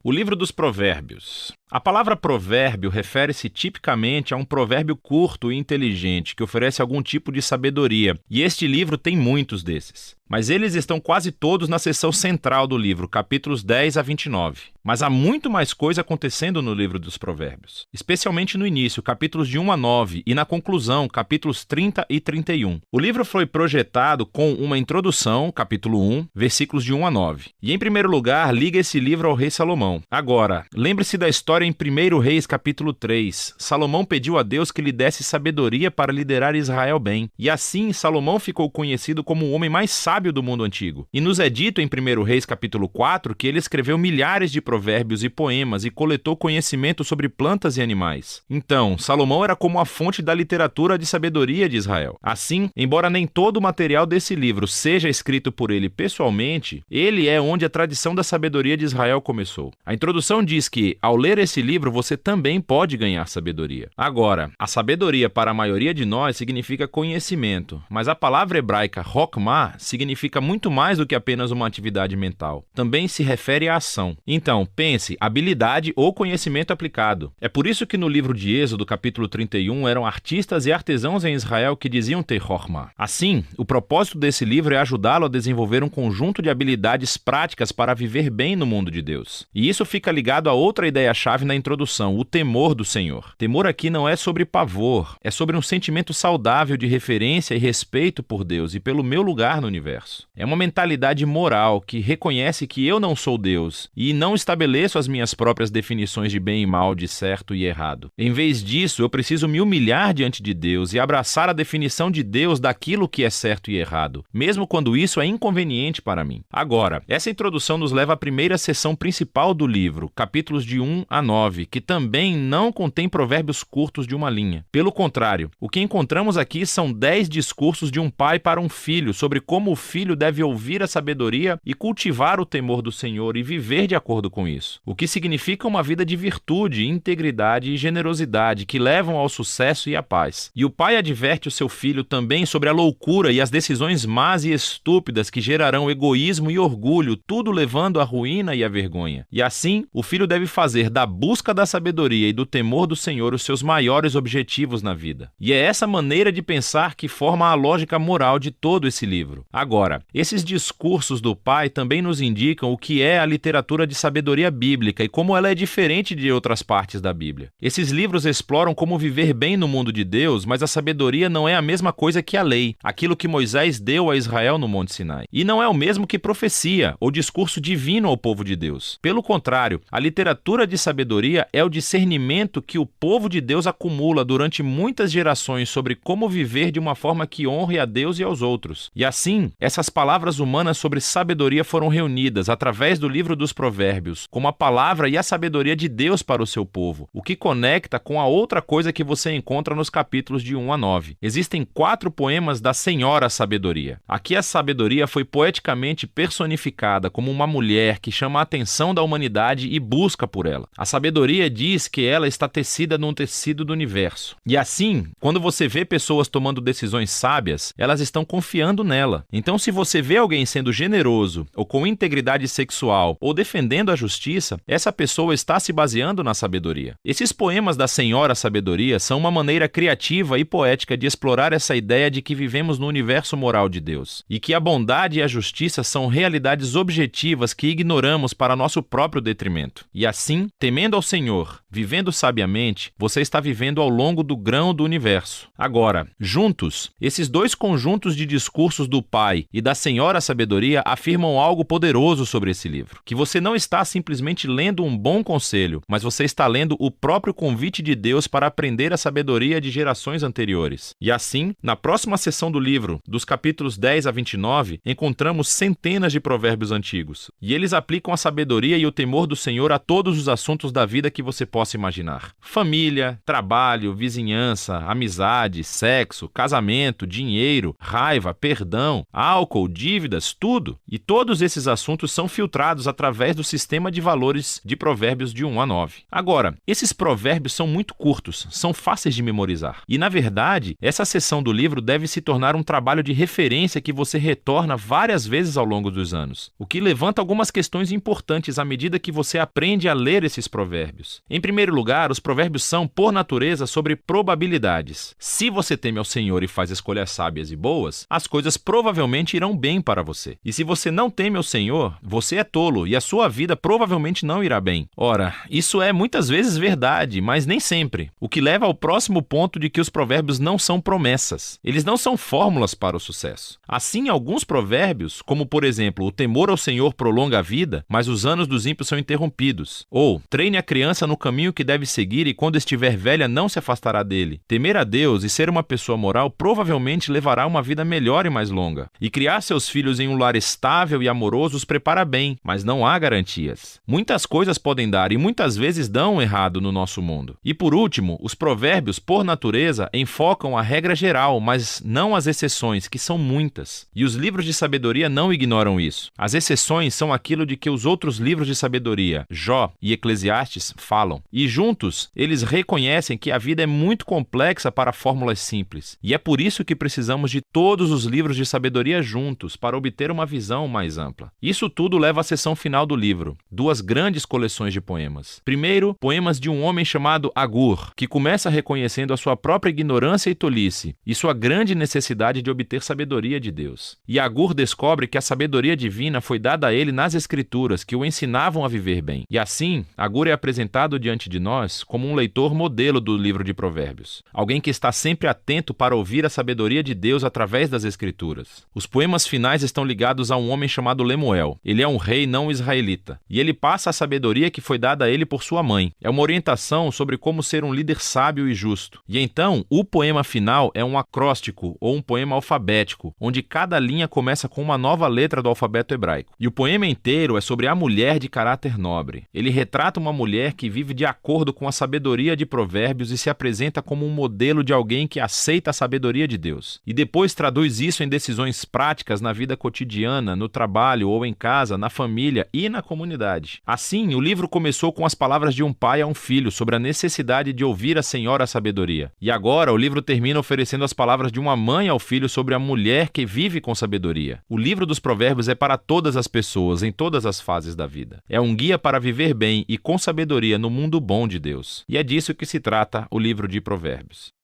O livro dos Provérbios. A palavra provérbio refere-se tipicamente a um provérbio curto e inteligente que oferece algum tipo de sabedoria, e este livro tem muitos desses. Mas eles estão quase todos na seção central do livro, capítulos 10 a 29. Mas há muito mais coisa acontecendo no livro dos Provérbios, especialmente no início, capítulos de 1 a 9, e na conclusão, capítulos 30 e 31. O livro foi projetado com uma introdução, capítulo 1, versículos de 1 a 9. E em primeiro lugar, liga esse livro ao rei Salomão. Agora, lembre-se da história em 1 Reis, capítulo 3. Salomão pediu a Deus que lhe desse sabedoria para liderar Israel bem. E assim, Salomão ficou conhecido como o homem mais sábio do mundo antigo. E nos é dito em 1 Reis, capítulo 4, que ele escreveu milhares de provérbios e poemas e coletou conhecimento sobre plantas e animais. Então, Salomão era como a fonte da literatura de sabedoria de Israel. Assim, embora nem todo o material desse livro seja escrito por ele pessoalmente, ele é onde a tradição da sabedoria de Israel começou. A introdução diz que, ao ler esse livro, você também pode ganhar sabedoria. Agora, a sabedoria para a maioria de nós significa conhecimento, mas a palavra hebraica Hokmah significa muito mais do que apenas uma atividade mental. Também se refere à ação. Então, pense, habilidade ou conhecimento aplicado. É por isso que no livro de Êxodo, capítulo 31, eram artistas e artesãos em Israel que diziam ter Hokmah. Assim, o propósito desse livro é ajudá-lo a desenvolver um conjunto de habilidades práticas para viver bem no mundo de Deus. E isso fica ligado a outra ideia-chave na introdução, o temor do Senhor. Temor aqui não é sobre pavor, é sobre um sentimento saudável de referência e respeito por Deus e pelo meu lugar no universo. É uma mentalidade moral que reconhece que eu não sou Deus e não estabeleço as minhas próprias definições de bem e mal, de certo e errado. Em vez disso, eu preciso me humilhar diante de Deus e abraçar a definição de Deus daquilo que é certo e errado, mesmo quando isso é inconveniente para mim. Agora, essa introdução nos leva à primeira seção principal do livro, capítulos de 1 a 9, que também não contém provérbios curtos de uma linha. Pelo contrário, o que encontramos aqui são 10 discursos de um pai para um filho sobre como o filho deve ouvir a sabedoria e cultivar o temor do Senhor e viver de acordo com isso. O que significa uma vida de virtude, integridade e generosidade que levam ao sucesso e à paz. E o pai adverte o seu filho também sobre a loucura e as decisões más e estúpidas que gerarão egoísmo e orgulho, tudo levando à ruína e à vergonha. E assim, o filho deve fazer da busca da sabedoria e do temor do Senhor os seus maiores objetivos na vida. E é essa maneira de pensar que forma a lógica moral de todo esse livro. Agora, esses discursos do pai também nos indicam o que é a literatura de sabedoria bíblica e como ela é diferente de outras partes da Bíblia. Esses livros exploram como viver bem no mundo de Deus, mas a sabedoria não é a mesma coisa que a lei, aquilo que Moisés deu a Israel no Monte Sinai. E não é o mesmo que profecia ou discurso divino ao povo de Deus. Pelo contrário, a literatura de sabedoria é o discernimento que o povo de Deus acumula durante muitas gerações sobre como viver de uma forma que honre a Deus e aos outros. E assim, essas palavras humanas sobre sabedoria foram reunidas através do livro dos Provérbios, como a palavra e a sabedoria de Deus para o seu povo, o que conecta com a outra coisa que você encontra nos capítulos de 1 a 9. Existem 4 poemas da Senhora Sabedoria. Aqui a sabedoria foi poeticamente personificada como uma mulher que chama a atenção da humanidade e busca por ela. A sabedoria diz que ela está tecida num tecido do universo. E assim, quando você vê pessoas tomando decisões sábias, elas estão confiando nela. Então, se você vê alguém sendo generoso, ou com integridade sexual, ou defendendo a justiça, essa pessoa está se baseando na sabedoria. Esses poemas da Senhora Sabedoria são uma maneira criativa e poética de explorar essa ideia de que vivemos no universo moral de Deus, e que a bondade e a justiça são realidades objetivas que ignoramos para nosso próprio detrimento. E assim, temendo ao Senhor, vivendo sabiamente, você está vivendo ao longo do grão do universo. Agora, juntos, esses 2 conjuntos de discursos do Pai e da Senhora Sabedoria afirmam algo poderoso sobre esse livro, que você não está simplesmente lendo um bom conselho, mas você está lendo o próprio convite de Deus para aprender a sabedoria de gerações anteriores. E assim, na próxima seção do livro, dos capítulos 10 a 29, encontramos centenas de provérbios antigos, e eles aplicam a sabedoria e o temor do Senhor a todos os assuntos da vida que você possa imaginar. Família, trabalho, vizinhança, amizade, sexo, casamento, dinheiro, raiva, perdão, álcool, dívidas, tudo. E todos esses assuntos são filtrados através do sistema de valores de Provérbios de 1 a 9. Agora, esses provérbios são muito curtos, são fáceis de memorizar. E, na verdade, essa seção do livro deve se tornar um trabalho de referência que você retorna várias vezes ao longo dos anos, o que levanta algumas questões importantes à medida que você aprende a ler esses provérbios. Em primeiro lugar, os provérbios são, por natureza, sobre probabilidades. Se você teme ao Senhor e faz escolhas sábias e boas, as coisas provavelmente irão bem para você. E se você não teme ao Senhor, você é tolo e a sua vida provavelmente não irá bem. Ora, isso é muitas vezes verdade, mas nem sempre. O que leva ao próximo ponto de que os provérbios não são promessas. Eles não são fórmulas para o sucesso. Assim, alguns provérbios, como por exemplo, o temor ao Senhor prolonga a vida, mas os anos dos ímpios são interrompidos. Ou, treine a criança no caminho que deve seguir e quando estiver velha não se afastará dele. Temer a Deus e ser uma pessoa moral provavelmente levará a uma vida melhor e mais longa. E criar seus filhos em um lar estável e amoroso os prepara bem, mas não há garantias. Muitas coisas podem dar e muitas vezes dão errado no nosso mundo. E por último, os provérbios, por natureza, enfocam a regra geral, mas não as exceções, que são muitas. E os livros de sabedoria não ignoram isso. As exceções são aquilo de que os outros livros de sabedoria, Jó e Eclesiastes, falam. E juntos, eles reconhecem que a vida é muito complexa para fórmulas simples. E é por isso que precisamos de todos os livros de sabedoria juntos para obter uma visão mais ampla. Isso tudo leva à seção final do livro, duas grandes coleções de poemas. Primeiro, poemas de um homem chamado Agur, que começa reconhecendo a sua própria ignorância e tolice, e sua grande necessidade de obter sabedoria de Deus. E Agur descobre que a sabedoria divina foi dada a ele nas Escrituras, que o ensinavam a viver bem. E assim, Agur é apresentado diante de nós como um leitor modelo do livro de Provérbios. Alguém que está sempre atento para ouvir a sabedoria de Deus através das Escrituras. Os poemas finais estão ligados a um homem chamado Lemuel. Ele é um rei não israelita. E ele passa a sabedoria que foi dada a ele por sua mãe. É uma orientação sobre como ser um líder sábio e justo. E então, o poema final é um acróstico ou um poema alfabético, onde cada linha começa com uma nova letra do alfabeto hebraico. E o poema inteiro é sobre a mulher de caráter nobre. Ele retrata uma mulher que vive de acordo com a sabedoria de Provérbios e se apresenta como um modelo de alguém que aceita a sabedoria de Deus. E depois traduz isso em decisões práticas na vida cotidiana, no trabalho ou em casa, na família e na comunidade. Assim, o livro começou com as palavras de um pai a um filho sobre a necessidade de ouvir a Senhora sabedoria. E agora o livro termina oferecendo as palavras de uma mãe ao filho sobre a mulher que vive com sabedoria. O livro dos Provérbios é para todas as pessoas, em todas as fases da vida. É um guia para viver bem e com sabedoria no mundo bom de Deus. E é disso que se trata o livro de Provérbios.